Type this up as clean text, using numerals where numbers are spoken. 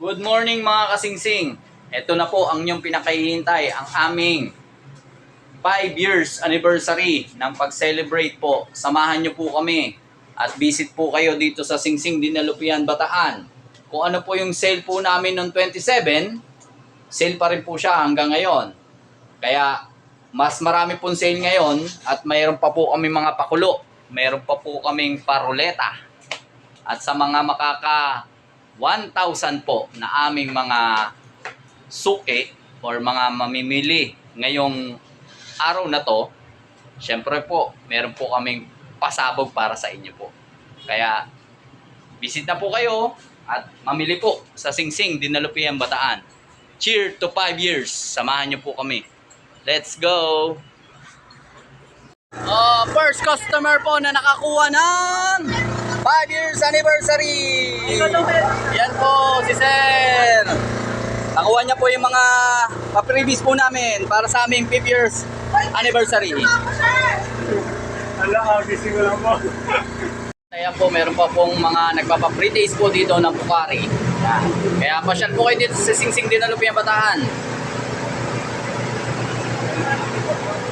Good morning mga kasingsing. Ito na po ang inyong pinakahihintay, ang aming 5 years anniversary ng pag-celebrate po. Samahan nyo po kami at visit po kayo dito sa Singsing Dinalupian, Bataan. Kung ano po yung sale po namin noong 27, sale pa rin po siya hanggang ngayon. Kaya mas marami pong sale ngayon at mayroon pa po kami mga pakulo. Mayroon pa po kaming paruleta. At sa mga makaka 1,000 po na aming mga suki or mga mamimili ngayong araw na to, syempre po, meron po kaming pasabog para sa inyo po. Kaya, visit na po kayo at mamili po sa Singsing Dinalupian, Bataan. Cheer to 5 years. Samahan nyo po kami. Let's go! First customer po na nakakuha ng 5 years anniversary! Yan po, si Sir! Nakuha niya po yung mga pa-previous po namin para sa aming 5 years anniversary. Gising ko lang po. Ayan po, meron pa pong mga nagpapa-pre-taste po dito ng Pukari. Yan. Kaya pasyal po kayo dito sa Singsing Dinalupian, Bataan.